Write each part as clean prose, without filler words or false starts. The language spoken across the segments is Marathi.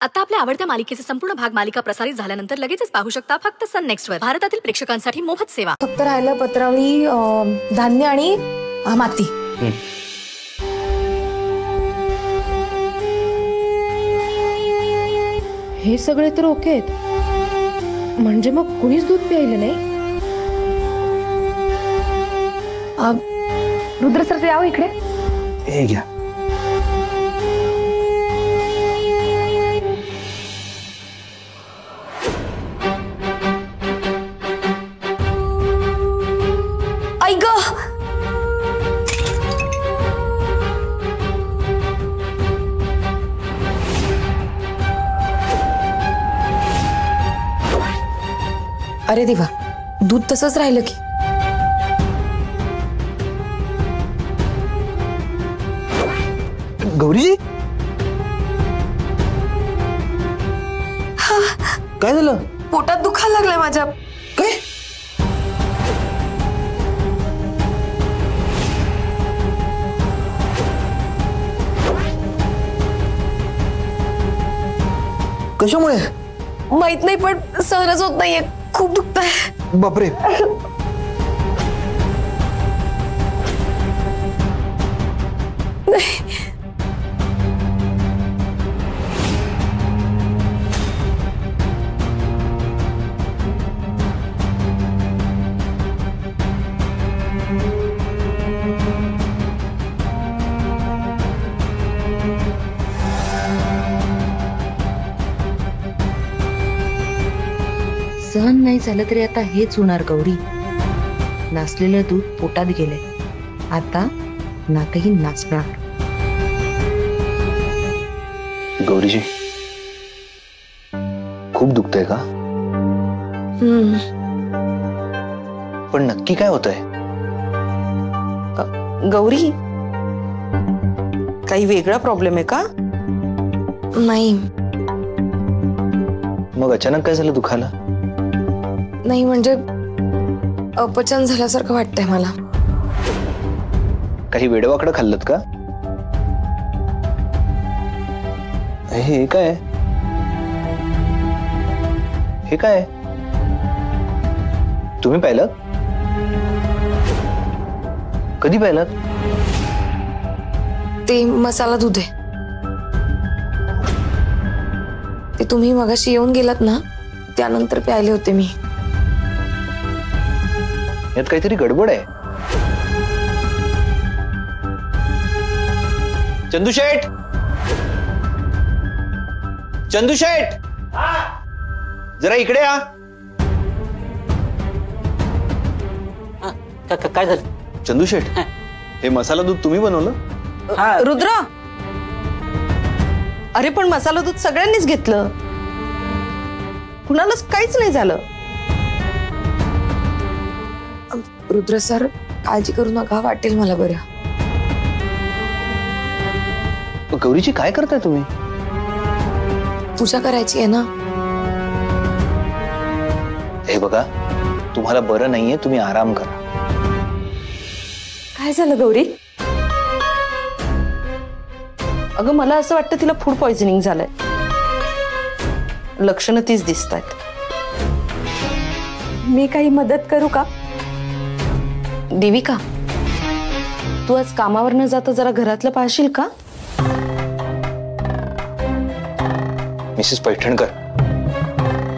आता आपल्या आवडत्या मालिकेचे संपूर्ण भाग मालिका प्रसारित झाल्यानंतर लगेचच पाहू शकता फक्त सन नेक्स्ट वर. भारतातील प्रेक्षकांसाठी मोफत सेवा. फक्त राहिलं पत्रावळी, धान्य आणि माती. हे सगळे तर ओके आहेत. म्हणजे मग कुणीच दूध प्यायलं नाही. रुद्र सर यावं इकडे. हे घ्या. ऐक अरे देवा, दूध तसंच राहिलं की. गौरीजी, काय झालं? पोटात दुखायला लागलंय माझ्या. काय? कशामुळे? माहित नाही, पण सहनच होत नाहीये. खूप दुखतंय. बापरे. सहन नाही झालं तरी आता हेच होणार गौरी. नासलेलं दूध पोटात गेलंय, आता नाकही नाचणार. गौरीजी, खूप दुखतंय का? पण नक्की काय होतंय? गौरी, काही वेगळा प्रॉब्लेम आहे का? नाही मग अचानक काय झालं दुखायला? नाही, म्हणजे अपचन झाल्यासारखं वाटतंय मला. काही वेडवाकडं खाल्लत का? हे काय? हे काय? तुम्ही पाहिलं? कधी पाहिलं? ते मसाला दूध आहे. ते तुम्ही मगाशी येऊन गेलात ना, त्यानंतर प्यायले होते मी. यात काहीतरी गडबड आहे. चंदूशेठ, चंदूशेठ, जरा इकडे या. काय झालं? चंदूशेठ, हे मसाला दूध तुम्ही बनवलं? रुद्र, अरे पण मसाला दूध सगळ्यांनीच घेतलं, कुणालाच काहीच नाही झालं. रुद्र सर, काळजी करू नका, वाटेल मला बरं. गौरीची काय करताय तुम्ही? पूजा करायची आहे ना. हे बघा, तुम्हाला बरं नाहीये, तुम्ही आराम करा. काय झालं गौरी? अगं, मला असं वाटतं तिला फूड पॉइझनिंग झालंय. लक्षणं तीच दिसतायत. मी काही मदत करू का? देविका, तू आज कामावर न जाता जरा घरातलं पाहशील का? मिसेस पैठणकर,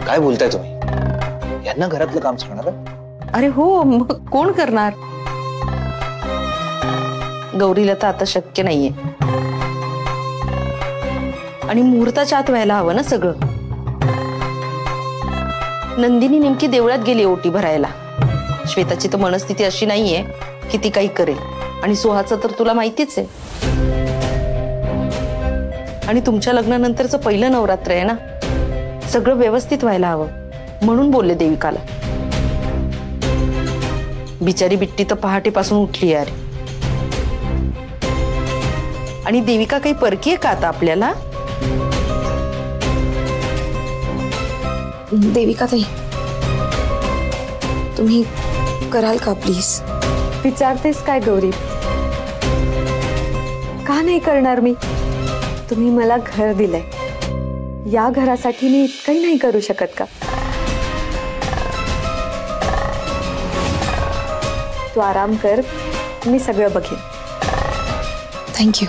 काय बोलताय तुम्ही? यांना घरातलं काम सांगणार? अरे हो, मग कोण करणार? गौरीला तर आता शक्य नाहीये, आणि मुहूर्ताच्या आत व्हायला हवं ना सगळं. नंदिनी नेमकी देवळात गेली ओटी भरायला. श्वेताची तर मनस्थिती अशी नाहीये की ती काही करेल, आणि सुहाचं तर तुला माहितीच आहे. आणि तुमच्या लग्नानंतरचं पहिलं नवरात्र आहे ना, सगळं व्यवस्थित व्हायला हवं म्हणून बोलले देविकाला. बिचारी बिट्टी तर पहाटेपासून उठली यार. आणि देविका काही परकी आहे का आता आपल्याला? देविका ताई, तुम्ही कराल का प्लीज? विचारतेस काय गौरी? का नाही करणार मी? तुम्ही मला घर दिलंय, या घरासाठी मी इतकंही नाही करू शकत का? तू आराम कर, मी सगळं बघेन. थँक्यू.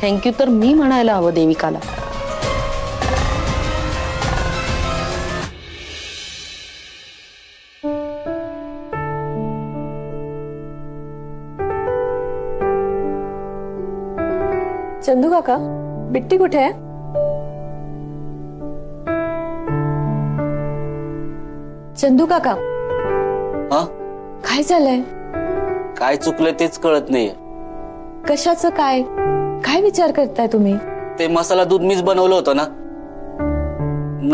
थँक्यू तर मी म्हणायला हवं देविकाला. चंदू काका, बिट्टी कुठे आहे? चंदू काका, हा? काय झालंय? काय चुकलं तेच कळत नाहीये. कशाचं काय? काय विचार करताय तुम्ही? ते मसाला दूध मीच बनवलं होतं ना.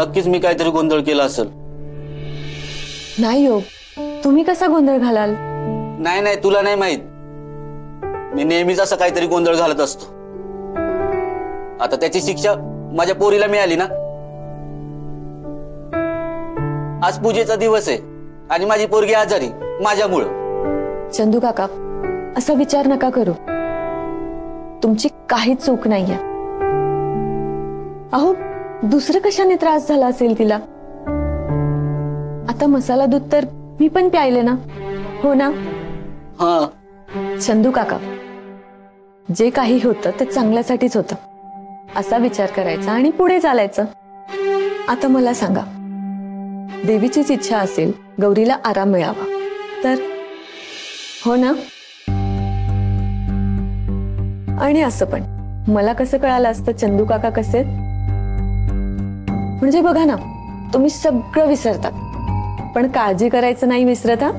नक्कीच मी काहीतरी गोंधळ केला असेल. नाही हो, तुम्ही कसा गोंधळ घालाल? नाही नाही, तुला नाही माहित. मी नेहमीच असं काहीतरी गोंधळ घालत असतो. आता त्याची शिक्षा माझ्या पोरीला मिळाली ना. आज पूजेचा दिवस आहे आणि माझी पोरगी आजारी माझ्यामुळं. चंदू काका, असा विचार नका करू. तुमची काही चूक नाहीये. अहो, दुसरं कशाने त्रास झाला असेल तिला? आता मसाला दूध तर मी पण प्यायले ना, हो ना? हा. चंदू काका, जे काही होतं ते चांगल्यासाठीच होतं, असा विचार करायचा आणि पुढे चालायचं. आता मला सांगा, देवीचीच इच्छा असेल गौरीला आराम मिळावा तर, हो ना? आणि असं पण मला कसं कळालं असतं चंदू काका कसे? म्हणजे बघा ना, तुम्ही सगळं विसरतात पण काळजी करायचं नाही विसरत. हा,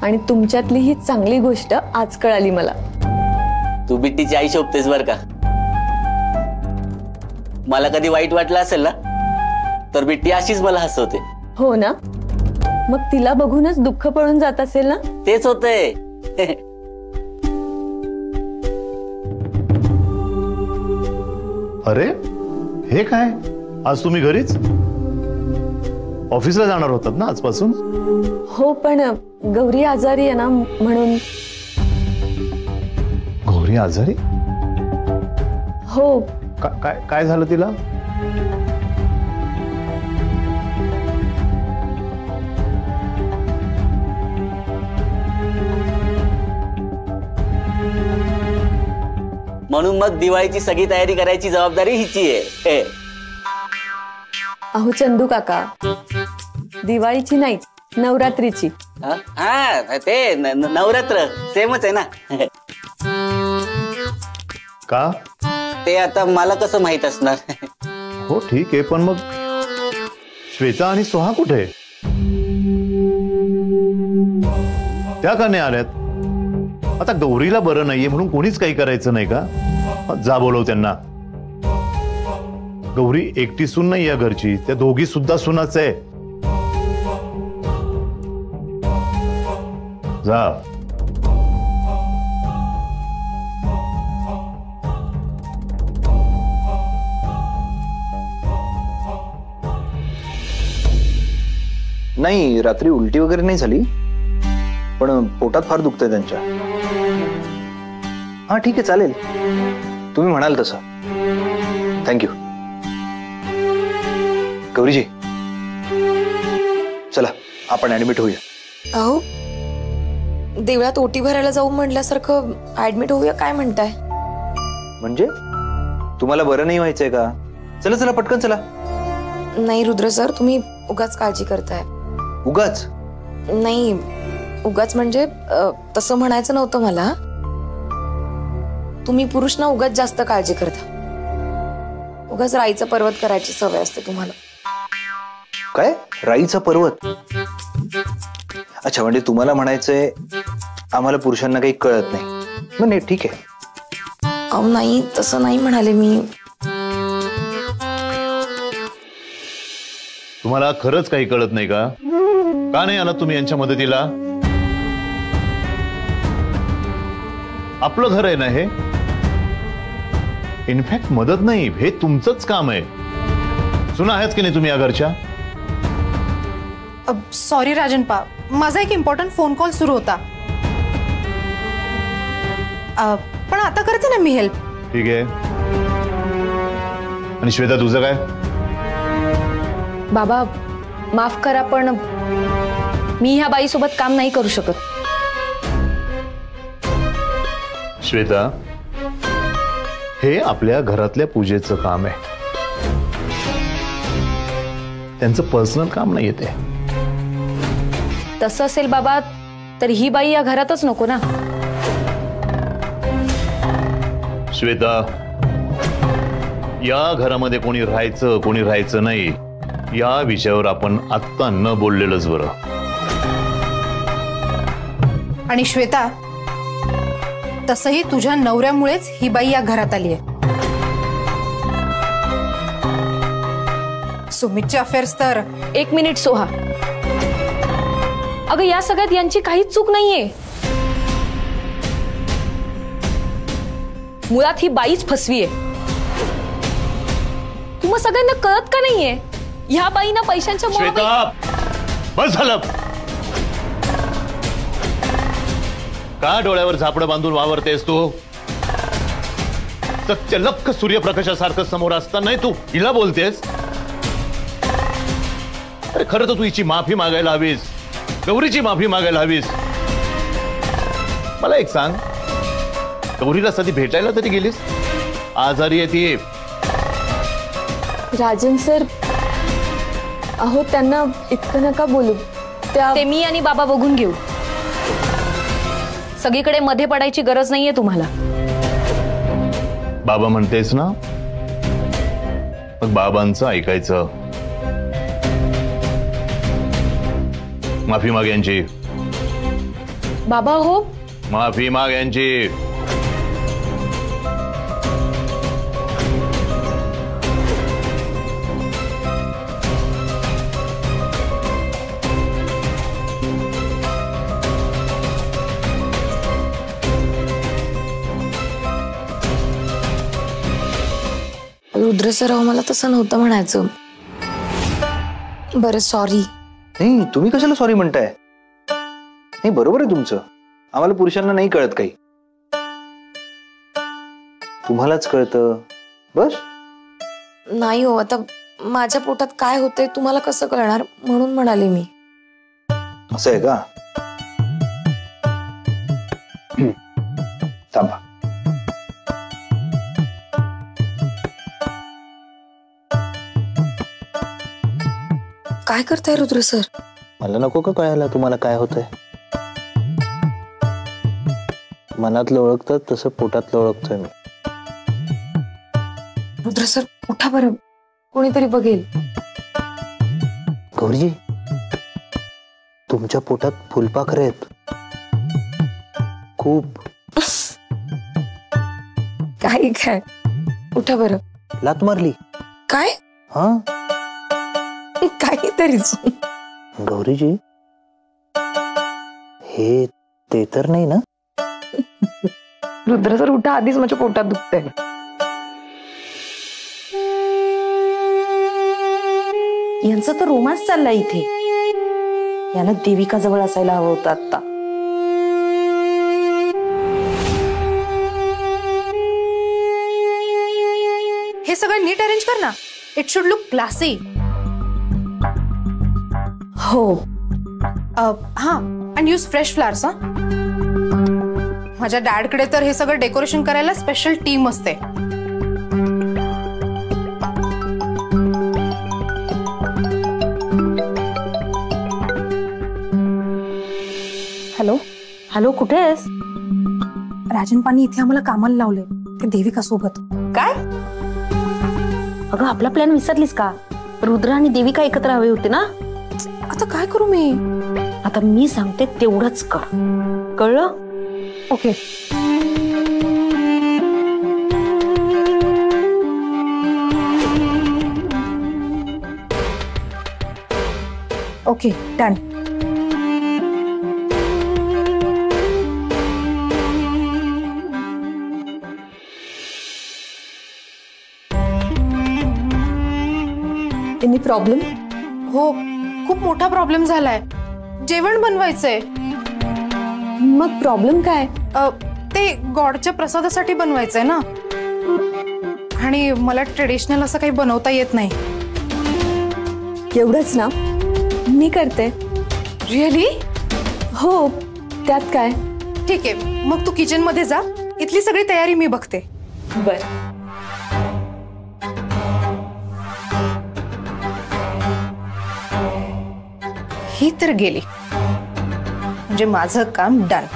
आणि तुमच्यातली ही चांगली गोष्ट आज कळाली मला. तू बिट्टीची आई शोभतेस बर का. मला कधी वाईट वाटलं असेल ना तर बिट्टी अशीच मला हसवते. हो ना? मग तिला बघूनच दुःख पळून जात असेल ना? तेच होतंय. अरे हे काय, आज तुम्ही घरीच? ऑफिसला जाणार होतात ना आजपासून? हो, पण गौरी आजारी आहे ना म्हणून. गौरी आजारी? हो. काय काय झालं तिला? म्हणून मग दिवाळीची सगळी तयारी करायची जबाबदारी हिची आहे. अहो चंदू काका, दिवाळीची नाही, नवरात्रीची. हा, ते नवरात्र सेमच आहे ना. का? ते आता मला कसं माहित असणार. हो ठीक आहे, पण मग श्वेता आणि सोहा कुठे? त्या का नाही आल्यात? आता गौरीला बरं नाहीये म्हणून कोणीच काही करायचं नाही का? जा बोलव त्यांना. गौरी एकटी सून नाही या घरची, त्या दोघी सुद्धा सुनाच आहे. जा. नाही, रात्री उलटी वगैरे नाही झाली, पण पोटात फार दुखतंय त्यांच्या. हा ठीक आहे, चालेल, तुम्ही म्हणाल तसं. थँक्यू. गौरीजी, चला आपण ऍडमिट होऊया. अहो, देवळात ओटी भरायला जाऊ म्हटल्यासारखं ऍडमिट होऊया काय म्हणताय? म्हणजे तुम्हाला बरं नाही व्हायचंय का? चला चला पटकन चला. नाही रुद्र सर, तुम्ही उगाच काळजी करताय. उगाच? नाही, उगाच म्हणजे तसं म्हणायचं नव्हतं मला. तुम्ही पुरुष ना उगाच जास्त काळजी करता. उगाच राईचा पर्वत करायची सवय असते तुम्हाला. काय राईचा पर्वत? अच्छा, म्हणजे तुम्हाला म्हणायचंय आम्हाला पुरुषांना काही कळत नाही. मग नाही, ठीक आहे. अहो नाही, तसं नाही म्हणाले मी. तुम्हाला खरंच काही कळत नाही का? का नाही आलात तुम्ही यांच्या मदतीला? आपलं घर आहे ना हे. इनफॅक्ट मदत नाही, हे तुमचंच काम आहे. सुना आहेत की नाही तुम्ही या घरच्या? सॉरी राजनपा, माझा एक इम्पॉर्टंट फोन कॉल सुरू होता. पण आता करते ना मी हेल्प. ठीक आहे. आणि श्वेता तुझं काय? बाबा माफ करा, पण मी ह्या बाईसोबत काम नाही करू शकत. श्वेता, हे आपल्या घरातल्या पूजेचं काम आहे, त्यांचं पर्सनल काम नाही ते. तसं असेल बाबा तर ही बाई या घरातच नको ना. श्वेता, या घरामध्ये कोणी राहायचं कोणी राहायचं नाही या विषयावर आपण आत्ता न बोललेलंच बरं. आणि श्वेता, तसंही तुझ्या नवऱ्यामुळेच ही बाई या घरात आली आहे. सुमितचे अफेअर्स तर. एक मिनिट सोहा, अगं या सगळ्यात यांची काहीच चूक नाहीये. मुळात ही बाईच फसवी आहे. तुम्हा सगळ्यांना कळत का नाहीये? ह्या बाईना पैशांच्या श्वेता, बस झालं. का डोळ्यावर झापडं बांधून वावरतेस तू? सत्य लख सूर्यप्रकाशासारखं समोर असताना तू हिला बोलतेस? अरे खरं तर तू हिची माफी मागायला हवीस, गौरीची माफी मागायला हवीस. मला एक सांग, गौरीला कधी भेटायला तरी गेलीस? आजारी आहे ती. राजन सर, अहो त्यांना इतकं नका बोलू. ते मी आणि बाबा बघून घेऊ. सगळीकडे मध्ये पडायची गरज नाहीये तुम्हाला. बाबा म्हणतेस ना, मग बाबांचं ऐकायचं. माफी माग यांची. बाबा हो, माफी माग यांची. रुद्र सर, अहो मला तसं नव्हतं म्हणायचं. बरं सॉरी. नाही, तुम्ही कशाला सॉरी म्हणताय? नाही, बरोबर आहे तुमचं. आम्हाला पुरुषांना नाही कळत काही, तुम्हालाच कळतं. बस. नाही हो, आता माझ्या पोटात काय होतंय तुम्हाला कसं कळणार म्हणून म्हणाले मी. असं आहे का? थांबा. काय करताय रुद्र सर? मला नको का कळायला तुम्हाला काय होतंय? मनातलं ओळखतात तसं पोटातलं ओळखतोय मी. रुद्र सर उठा बरं, कोणीतरी बघेल. गौरीजी, तुमच्या पोटात फुलपाखरे आहेत खूप. काय काय? उठा बरं. लात मारली काय? हा, काहीतरीच. गौरीजी, हे ते तर नाही ना? रुद्र सर उठा, आधीच माझ्या पोटात दुखतंय. यांचा तर रोमांस चाललाय इथे. याला देविका जवळ असायला हवं होतं आता. हे सगळं नीट अरेंज कर ना. It should look classy. हो. हा, अँड यूज फ्रेश फ्लावर्स. हा, माझ्या डॅडकडे तर हे सगळं डेकोरेशन करायला स्पेशल टीम असते. हॅलो हॅलो, कुठे आहेस? राजन पाणी इथे आम्हाला कामाला लावले, ते देविका सोबत. काय? अगं आपला प्लॅन विसरलीस का? रुद्र आणि देविका एकत्र हवे होते ना. आता काय करू मी? आता मी सांगते तेवढंच कर. कळलं? Okay. Okay, done. Any problem? हो, खूप मोठा प्रॉब्लेम झालाय. जेवण बनवायचंय. मग प्रॉब्लेम काय? ते गॉडच्या प्रसादासाठी बनवायचंय ना. आणि मला ट्रेडिशनल असं काही बनवता येत नाही. एवढंच ना, मी करते. रिअली? हो, त्यात काय. ठीक आहे, मग तू किचन मध्ये जा, इथली सगळी तयारी मी बघते. बर. ही तर गेली, म्हणजे माझं काम डन.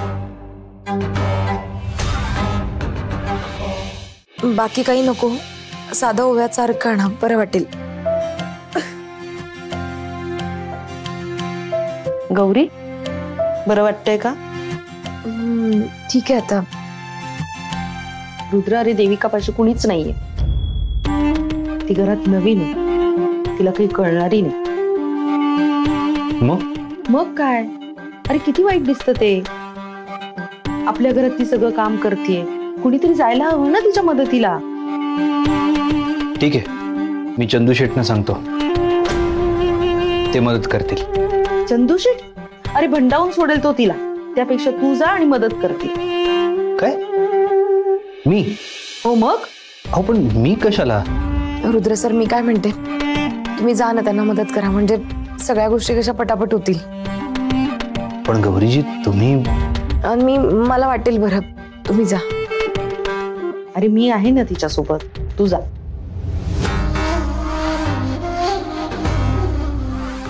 बाकी काही नको, साधा ओव्याचा अर्क आणा, बरं वाटेल. गौरी, बरं वाटतंय का? ठीक आहे आता. रुद्र, अरे देविकापाशी कुणीच नाहीये. ती घरात नवीन आहे, तिला काही कळणारी नाही. मग काय, अरे किती वाईट दिसतं ते. आपल्या घरात ती सगळं काम करतेय, कुणीतरी जायला हवं ना तिच्या मदतीला. ठीक आहे, मी चंदू शेटना सांगतो, ते मदत करतील. चंदू शेट? अरे भंडावून सोडेल तो तिला, त्यापेक्षा तू जा आणि मदत करते. काय? मी? हो मग. अहो पण मी कशाला? रुद्र सर, मी काय म्हणते, तुम्ही जा ना, त्यांना मदत करा, म्हणजे सगळ्या गोष्टी कशा पटापट होतील. पण गौरीजी तुम्ही. आणि मला वाटेल बरं, तुम्ही जा. अरे मी आहे ना तिच्यासोबत, तू जा.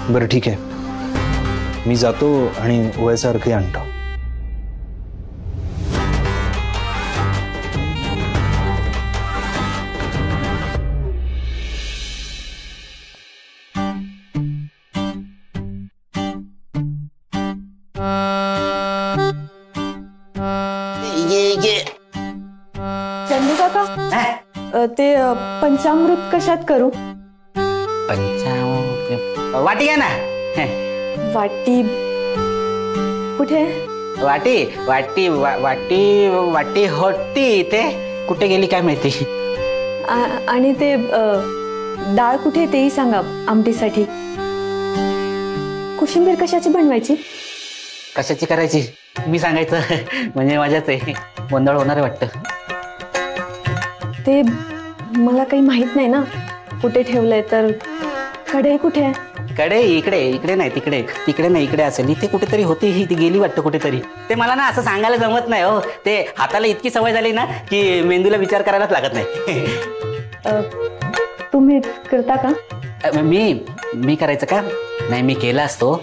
बरं ठीक आहे, मी जातो आणि ओव्याचा अर्कही आणतो. चंदू काका, ते पंचामृत कशात करू? वाटी घ्या ना. वाटी कुठे? वाटी वाटी वाटी वाटी होती इथे, कुठे गेली काय माहिती. आणि ते डाळ कुठे तेही सांगा आमटीसाठी. कोशिंबीर कशाची बनवायची? कशाची करायची मी सांगायचं म्हणजे मजाच आहे, गोंधळ होणार आहे वाटतं. ते मला काही माहित नाही ना कुठे ठेवलंय. तर कढई कुठे आहे? कडे इकडे, इकडे नाही तिकडे, तिकडे नाही इकडे असेल. इथे कुठेतरी होती, ही ती गेली वाटतं कुठेतरी. ते मला ना असं सांगायला जमत नाही हो, ते हाताला इतकी सवय झाली ना की मेंदूला विचार करायलाच लागत नाही. तुम्ही करता का? मी करायचं का? नाही, मी केला असतो,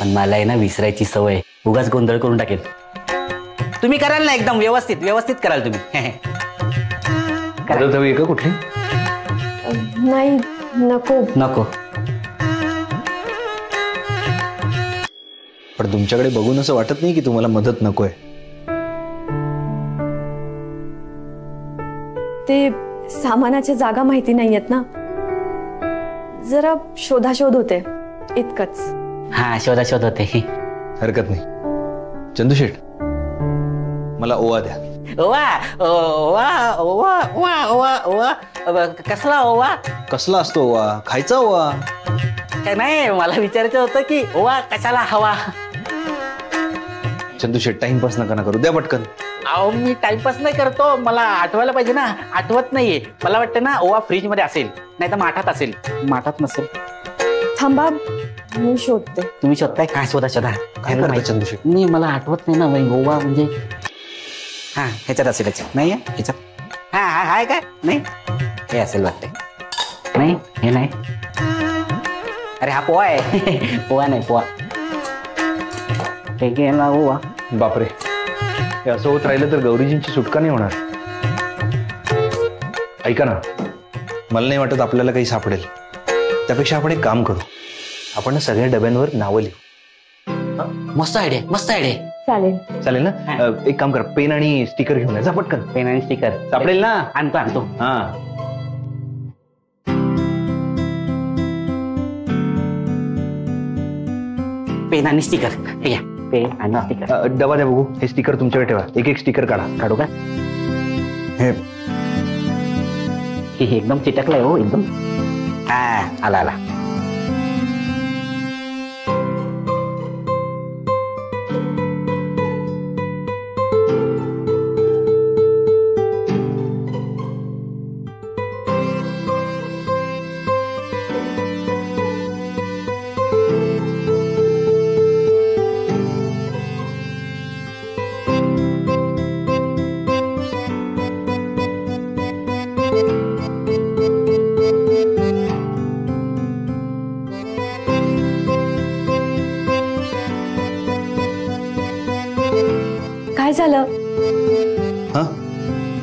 पण मला आहे ना विसरायची सवय, उगाच गोंधळ करून टाकेल. तुम्ही कराल ना एकदम व्यवस्थित व्यवस्थित कराल तुम्ही. मदत हवी का कुठली? नाही, नको नको. पण तुमच्याकडे बघून असं वाटत नाही की तुम्हाला मदत नकोय. ते सामानाच्या जागा माहिती नाहीयेत ना, जरा शोधाशोध होते इतकंच. हा, शोधाशोध होते. हरकत नाही. चंदू शेठ, मला ओवा द्या. ओवा ओवा ओवा ओवा ओवा ओवा कसला ओवा? कसला असतो ओवा? खायचा ओवा. काय नाही, मला विचारायचं होतं की ओवा कशाला हवा. चंदू शेठ, टाइमपास नका ना करू, द्या पटकन. अहो मी टाइमपास नाही करतो, मला आठवायला पाहिजे ना, आठवत नाहीये. मला वाटतं ना ओवा फ्रीज मध्ये असेल, नाही तर माठात असेल. माठात नसेल. थांबा, मी शोधते. तुम्ही शोधताय? काय शोधा शोधा. काय करता चंदू शेठ? नाही, मला आठवत नाही ना ओवा म्हणजे. हा, ह्याच्यात असेल. ह्याच्यात नाही, ह्याच्यात. हा हा हाय काय? नाही, हे असेल वाटतंय. नाही, हे नाही. अरे हा पोहा आहे. पोहा नाही, पोहा. हे गेला ओवा. बापरे, हे असं होत राहिलं तर गौरीजींची सुटका नाही होणार. ऐका ना, मला नाही वाटत आपल्याला काही सापडेल. त्यापेक्षा आपण एक काम करू, आपण सगळ्या डब्यांवर नावं लिहू. मस्त आयडिया, मस्त आयडिया. चालेल. चालेल ना? एक काम कर, पेन आणि स्टिकर घेऊन जा पटकन. पेन आणि स्टिकर सापडेल ना? आणतो आणतो. हा, पेन आणि स्टिकर. हे घ्या, पेन आणि स्टिकर. डबा द्या बघू. हे स्टिकर तुमच्याकडे ठेवा, एक एक स्टिकर काढा. काढू का? हे हे एकदम चिटकलंय हो, एकदम. हा, आला आला.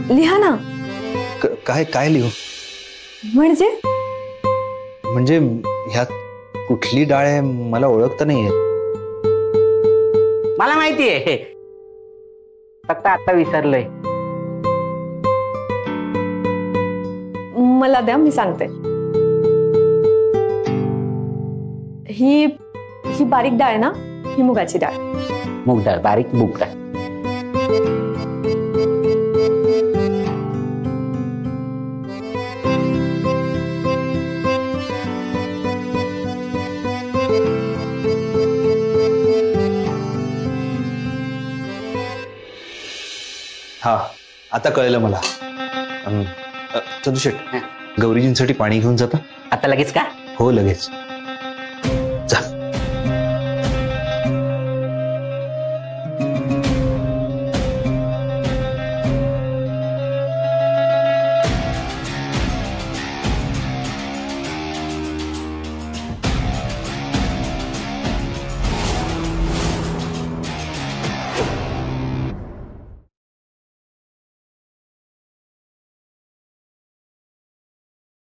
लिहा ना. काय काय लिहू? म्हणजे म्हणजे ह्यात कुठली डाळ आहे मला ओळखता नाही येत. मला माहितीये, फक्त आता विसरलंय. मला द्या, मी सांगते. ही बारीक डाळ ना, ही मुगाची डाळ. मूग डाळ, बारीक मूग डाळ. हा, आता कळलं मला. चंदूशेठ, गौरीजींसाठी पाणी घेऊन जाता? आता लगेच का? हो लगेच.